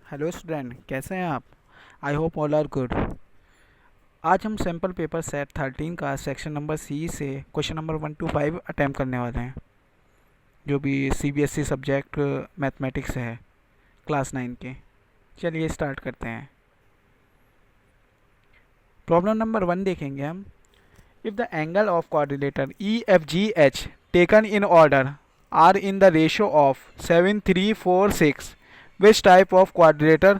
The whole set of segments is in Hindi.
हेलो स्टूडेंट, कैसे हैं आप? I hope all are good. आज हम सैम्पल पेपर सेट 13 का सेक्शन नंबर सी से क्वेश्चन नंबर 1 to 5 अटैम्प्ट करने वाले हैं, जो भी सीबीएसई सब्जेक्ट मैथमेटिक्स है क्लास 9 के। चलिए स्टार्ट करते हैं। प्रॉब्लम नंबर 1 देखेंगे हम। If the angle of quadrilateral E F G H taken in order are in the ratio of 7 3 4 6, which type of quadrilateral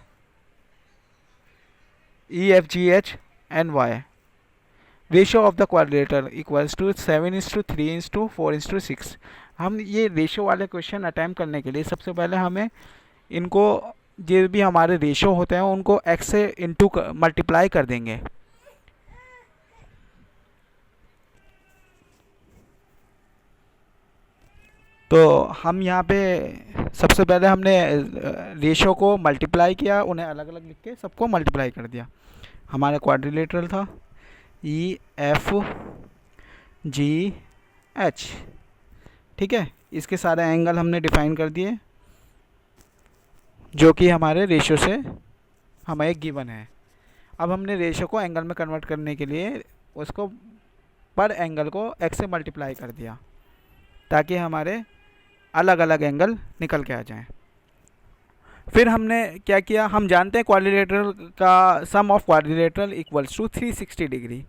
E F G H and Y? Ratio of the quadrilateral equals to 7:3:4:6। हम ये रेशियो वाले क्वेश्चन अटैम्प्ट करने के लिए सबसे पहले हमें इनको, जो भी हमारे रेशियो होते हैं उनको x से इंटू मल्टीप्लाई कर देंगे। तो हम यहाँ पे सबसे पहले हमने रेशियो को मल्टीप्लाई किया, उन्हें अलग अलग लिख के सबको मल्टीप्लाई कर दिया। हमारा क्वाड्रिलेटरल था ई एफ जी एच, ठीक है। इसके सारे एंगल हमने डिफाइन कर दिए जो कि हमारे रेशियो से हमें गिवन है। अब हमने रेशियो को एंगल में कन्वर्ट करने के लिए उसको पर एंगल को x से मल्टीप्लाई कर दिया ताकि हमारे अलग अलग एंगल निकल के आ जाएं। फिर हमने क्या किया, हम जानते हैं क्वाड्रिलेटरल का sum of quadrilateral equals to 360 degree,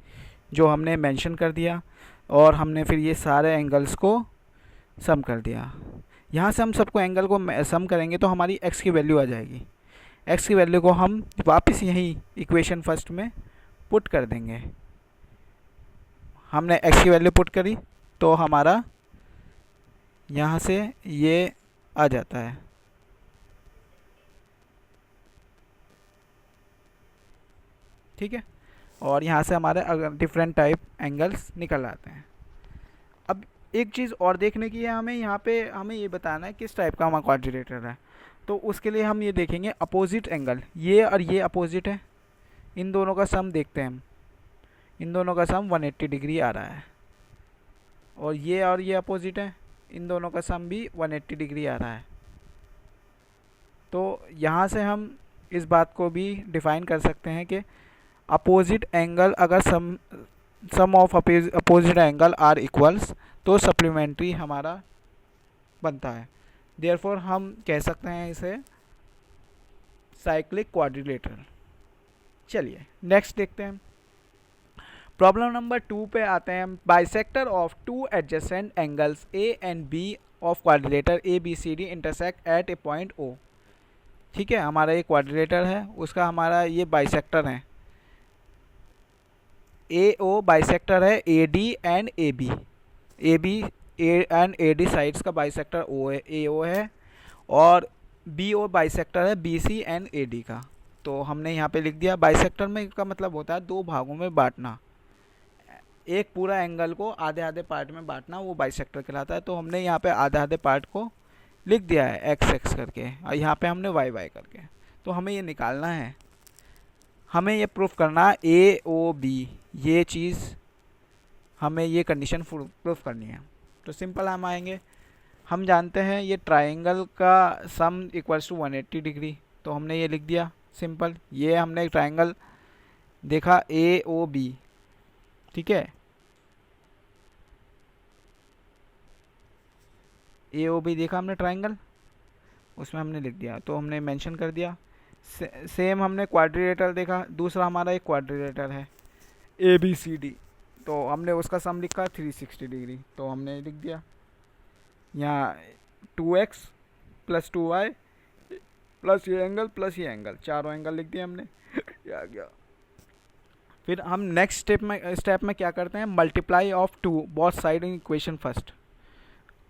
जो हमने मेंशन कर दिया। और हमने फिर ये सारे एंगल्स को सम कर दिया। यहाँ से हम सबको एंगल को सम करेंगे तो हमारी x की वैल्यू आ जाएगी। x की वैल्यू को हम वापस यहीं इक्वेशन फर्स्ट में पुट कर देंगे। हमने x की वैल्यू पुट करी तो हमारा यहाँ से ये आ जाता है, ठीक है। और यहाँ से हमारे डिफरेंट टाइप एंगल्स निकल आते हैं। अब एक चीज़ और देखने की है हमें, यहाँ पे हमें ये बताना है किस टाइप का हमारा क्वाड्रिलेटर है। तो उसके लिए हम ये देखेंगे अपोजिट एंगल, ये और ये अपोजिट है, इन दोनों का सम देखते हैं हम। इन दोनों का सम 180 डिग्री आ रहा है। और ये अपोजिट है, इन दोनों का सम भी 180 डिग्री आ रहा है। तो यहाँ से हम इस बात को भी डिफाइन कर सकते हैं कि अपोजिट एंगल, अगर sum of opposite angle are equals तो सप्लीमेंट्री हमारा बनता है। देयरफॉर हम कह सकते हैं इसे साइक्लिक क्वाड्रिलेटर। चलिए नेक्स्ट देखते हैं। प्रॉब्लम नंबर 2 पे आते हैं। Bisector of two adjacent angles A and B of quadrilateral A B C D intersect at a point O, ठीक है। हमारा ये क्वाड्रिलेटर है, उसका हमारा ये बाइसेक्टर है, ए ओ बाइसेक्टर है A D and A B. A B and A D sides का बाइसेक्टर ओ है, ए ओ है। और बी ओ बाइसेक्टर है B C and A D का। तो हमने यहाँ पे लिख दिया। बाइसेक्टर में का मतलब होता है दो भागों में बांटना, एक पूरा एंगल को आधे आधे पार्ट में बांटना, वो बाइसेक्टर कहलाता है। तो हमने यहाँ पे आधे आधे पार्ट को लिख दिया है एक्स एक्स करके, और यहाँ पे हमने वाई वाई करके। तो हमें ये निकालना है, हमें ये प्रूफ करना ए ओ बी, ये चीज़ हमें ये कंडीशन प्रूफ करनी है। तो सिंपल हम आएंगे, हम जानते हैं ये ट्राइंगल का सम इक्वल्स टू 180 डिग्री, तो हमने ये लिख दिया सिंपल। ये हमने एक ट्राइंगल देखा ए ओ बी, ठीक है। ए ओ बी देखा हमने ट्राइंगल, उसमें हमने लिख दिया, तो हमने मेंशन कर दिया। सेम हमने क्वाड्रिलेटर देखा, दूसरा हमारा एक क्वाड्रिलेटर है ए बी सी डी, तो हमने उसका सम लिखा 360 डिग्री, तो हमने लिख दिया यहाँ 2x प्लस 2y प्लस ये एंगल प्लस ये एंगल, चारों एंगल लिख दिए हमने। आ गया। फिर हम नेक्स्ट स्टेप में क्या करते हैं, multiply of two both side in equation first.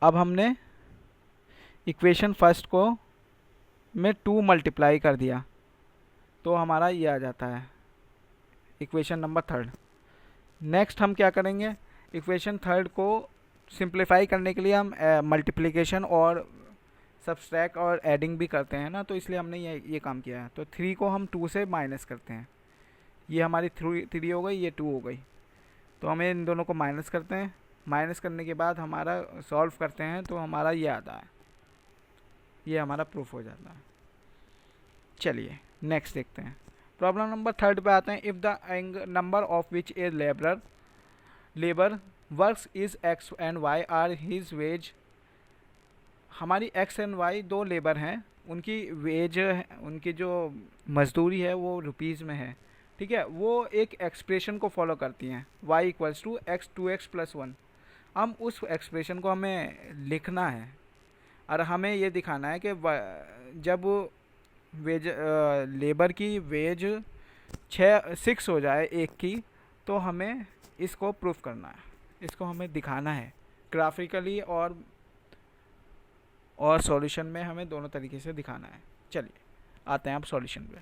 अब हमने इक्वेशन फर्स्ट को में 2 मल्टीप्लाई कर दिया तो हमारा ये आ जाता है इक्वेशन नंबर 3। नेक्स्ट हम क्या करेंगे, इक्वेशन 3 को सिंप्लीफाई करने के लिए हम मल्टीप्लिकेशन और सब्सट्रैक्ट और एडिंग भी करते हैं ना, तो इसलिए हमने ये काम किया है। तो 3 को हम 2 से माइनस करते हैं, ये हमारी 3 हो गई, ये 2 हो गई, तो हमें इन दोनों को माइनस करते हैं। माइनस करने के बाद हमारा सॉल्व करते हैं तो हमारा ये आता है, ये हमारा प्रूफ हो जाता है। चलिए नेक्स्ट देखते हैं। प्रॉब्लम नंबर 3 पे आते हैं। If the number of which a labour works is x and y are his wage. हमारी एक्स एंड वाई दो लेबर हैं, उनकी वेज उनकी जो मजदूरी है वो रुपीज़ में है, ठीक है। वो एक एक्सप्रेशन को फॉलो करती हैं, y equals to x 2x plus 1। हम उस एक्सप्रेशन को हमें लिखना है और हमें ये दिखाना है कि जब वेज लेबर की वेज 6 हो जाए एक की, तो हमें इसको प्रूफ करना है, इसको हमें दिखाना है ग्राफिकली और सॉल्यूशन में हमें दोनों तरीके से दिखाना है। चलिए आते हैं अब सॉल्यूशन पे।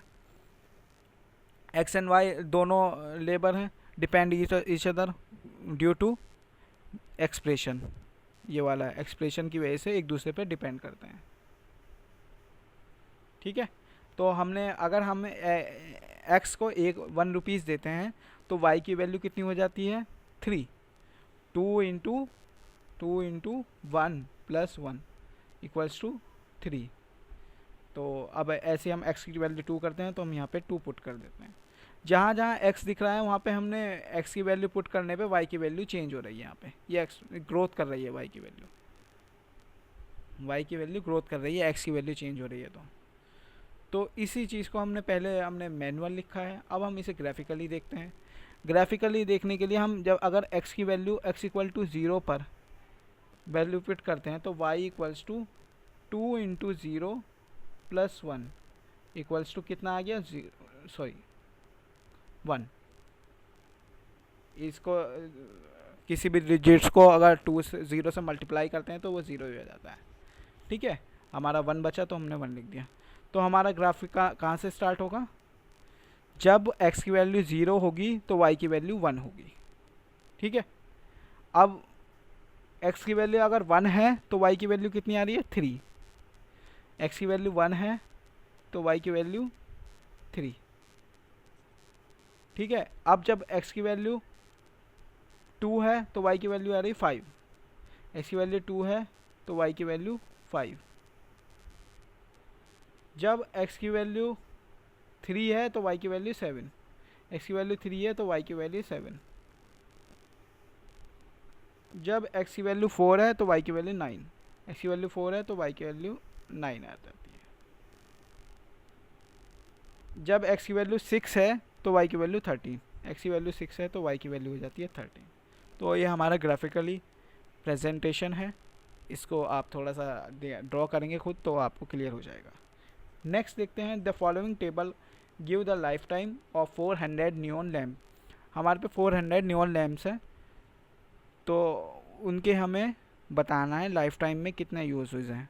एक्स एंड वाई दोनों लेबर हैं, depend each other due to expression. ये वाला एक्सप्रेशन की वजह से एक दूसरे पे डिपेंड करते हैं, ठीक है। तो हमने अगर हम एक्स को 1 रुपीज़ देते हैं तो वाई की वैल्यू कितनी हो जाती है 3। 2 इंटू 1 प्लस 1 इक्वल्स टू 3। तो अब ऐसे हम x की वैल्यू 2 करते हैं तो हम यहाँ पे 2 पुट कर देते हैं। जहाँ जहाँ x दिख रहा है वहाँ पे हमने x की वैल्यू पुट करने पे y की वैल्यू चेंज हो रही है। यहाँ पे ये x ग्रोथ कर रही है, y की वैल्यू ग्रोथ कर रही है, x की वैल्यू चेंज हो रही है। तो इसी चीज़ को हमने मैनुअल लिखा है। अब हम इसे ग्राफिकली देखते हैं। ग्राफिकली देखने के लिए हम जब अगर x की वैल्यू x इक्वल टू 0 पर वैल्यू पुट करते हैं तो y equals to 2 into 0 plus 1 equals to कितना आ गया 1। इसको किसी भी डिजिट्स को अगर 0 से मल्टीप्लाई करते हैं तो वो 0 ही हो जाता है, ठीक है। हमारा 1 बचा तो हमने 1 लिख दिया। तो हमारा ग्राफिक कहाँ से स्टार्ट होगा, जब x की वैल्यू 0 होगी तो y की वैल्यू 1 होगी, ठीक है। अब x की वैल्यू अगर 1 है तो y की वैल्यू कितनी आ रही है 3। x की वैल्यू 1 है तो y की वैल्यू 3, ठीक है। अब जब x की वैल्यू 2 है तो y की वैल्यू आ रही 5। x की वैल्यू 2 है तो y की वैल्यू 5। जब x की वैल्यू 3 है तो y की वैल्यू 7। x की वैल्यू 3 है तो y की वैल्यू 7। जब x की वैल्यू 4 है तो y की वैल्यू 9। x की वैल्यू 4 है तो y की वैल्यू 9 आ जाती है। जब x की वैल्यू 6 है तो y की वैल्यू 13। x की वैल्यू 6 है तो y की वैल्यू हो जाती है 13। तो ये हमारा ग्राफिकली प्रेजेंटेशन है। इसको आप थोड़ा सा ड्रॉ करेंगे खुद तो आपको क्लियर हो जाएगा। नेक्स्ट देखते हैं। The following table give the life time of 400 neon lamp. हमारे पे 400 नियॉन लैम्प्स हैं, तो उनके हमें बताना है लाइफ टाइम में कितने यूजेस हैं।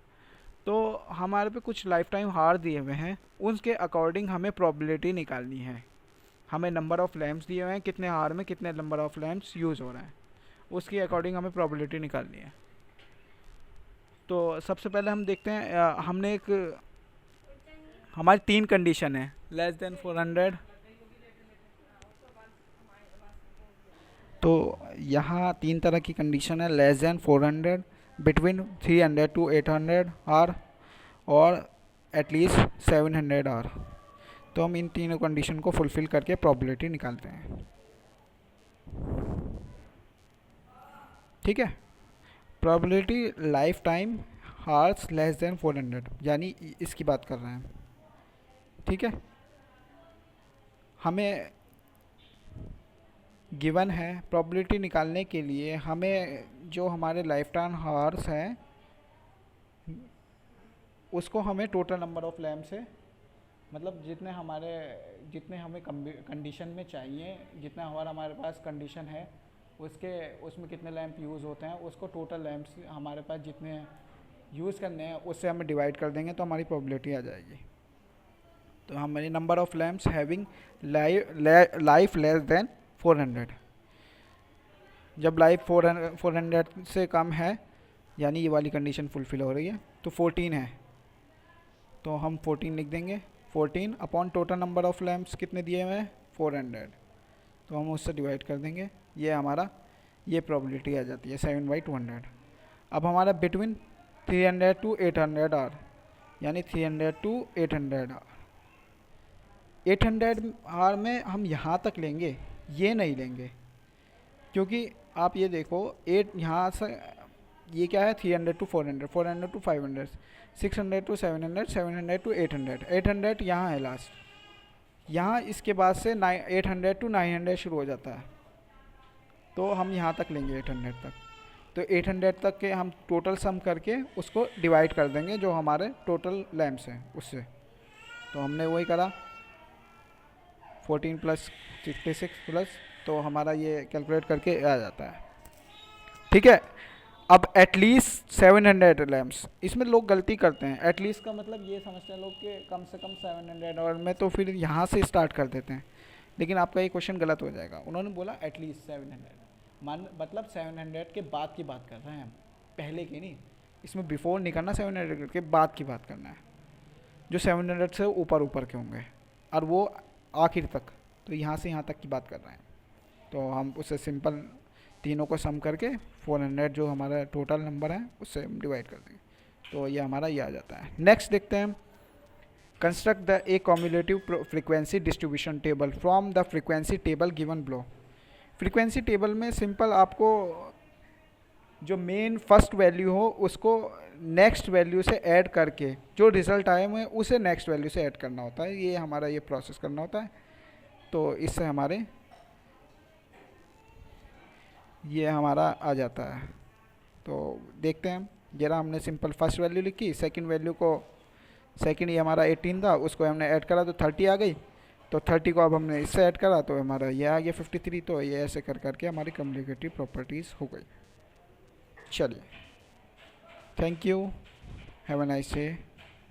तो हमारे पे कुछ लाइफ टाइम हार दिए हुए हैं, उसके अकॉर्डिंग हमें प्रोबेबिलिटी निकालनी है। हमें नंबर ऑफ़ लैम्प्स दिए हुए हैं, कितने हार में कितने नंबर ऑफ़ लैम्प्स यूज़ हो रहे हैं, उसके अकॉर्डिंग हमें प्रोबेबिलिटी निकालनी है। तो सबसे पहले हम देखते हैं, हमने हमारी 3 कंडीशन है, लेस देन 400। तो यहाँ 3 तरह की कंडीशन है, less than 400, between 300 to 800 hours और एटलीस्ट 700 आर। तो हम इन तीनों कंडीशन को फुलफ़िल करके प्रोबेबिलिटी निकालते हैं, ठीक है। Probability life time hours less than 400, यानी इसकी बात कर रहे हैं, ठीक है। हमें गिवन है प्रोबेबिलिटी निकालने के लिए हमें जो हमारे लाइफ टाइम हार्स हैं उसको हमें टोटल नंबर ऑफ़ लैम्प से, मतलब जितने हमें कंडीशन में चाहिए, जितना हमारे पास कंडीशन है उसमें कितने लैंप यूज़ होते हैं, उसको टोटल लैंप्स हमारे पास जितने यूज़ करने हैं उससे हमें डिवाइड कर देंगे तो हमारी प्रोबेबिलिटी आ जाएगी। तो हमारी number of lamps having life less than 400, जब लाइफ 400 से कम है यानी ये वाली कंडीशन फुलफ़िल हो रही है, तो 14 है तो हम 14 लिख देंगे। 14 upon total number of lamps कितने दिए हुए हैं 400, तो हम उससे डिवाइड कर देंगे, ये प्रोबेबिलिटी आ जाती है 7/200। अब हमारा बिटवीन 300 to 800 आर, यानी 300 to 800 आर। 800 आर में हम यहाँ तक लेंगे, ये नहीं लेंगे, क्योंकि आप ये देखो 8 यहाँ से ये क्या है 300 टू 400, 400 टू 500, 600 टू 700, 700 टू 800, 800 यहाँ है लास्ट, यहाँ इसके बाद से 800 टू 900 शुरू हो जाता है, तो हम यहाँ तक लेंगे 800 तक। तो 800 तक के हम टोटल सम करके उसको डिवाइड कर देंगे जो हमारे टोटल लैम्प्स हैं उससे। तो हमने वही करा 14 प्लस 66 प्लस, तो हमारा ये कैलकुलेट करके आ जाता है। ठीक है, अब एटलीस्ट 700 लैम्प्स, इसमें लोग गलती करते हैं। एटलीस्ट का मतलब ये समझते हैं लोग कि कम से कम 700, और मैं तो फिर यहाँ से स्टार्ट कर देते हैं, लेकिन आपका ये क्वेश्चन गलत हो जाएगा। उन्होंने बोला एटलीस्ट 700, मतलब 700 के बाद की बात कर रहे हैं हम, पहले की नहीं, इसमें बिफोर नहीं करना, 700 के बाद की बात करना है, जो 700 से ऊपर ऊपर के होंगे, और वो आखिर तक, तो यहाँ से यहाँ तक की बात कर रहे हैं। तो हम उससे सिंपल तीनों को सम करके 400 जो हमारा टोटल नंबर है उससे हम डिवाइड कर देंगे, तो ये हमारा ये आ जाता है। नेक्स्ट देखते हैं, construct the A cumulative frequency distribution table from the frequency table given below. Frequency table में सिंपल आपको जो मेन फर्स्ट वैल्यू हो उसको नेक्स्ट वैल्यू से ऐड करके जो रिजल्ट आए हुए उसे नेक्स्ट वैल्यू से ऐड करना होता है, ये हमारा ये प्रोसेस करना होता है। तो इससे हमारे ये हमारा आ जाता है। तो देखते हैं, जरा हमने सिंपल फर्स्ट वैल्यू लिखी, सेकंड वैल्यू को, सेकंड ये हमारा 18 था, उसको हमने ऐड करा तो 30 आ गई, तो 30 को अब हमने इससे ऐड करा तो हमारा ये आ गया 53। तो ये ऐसे कर करके हमारी कम्युनिकेटिव प्रॉपर्टीज़ हो गई। चलिए, thank you, have a nice day.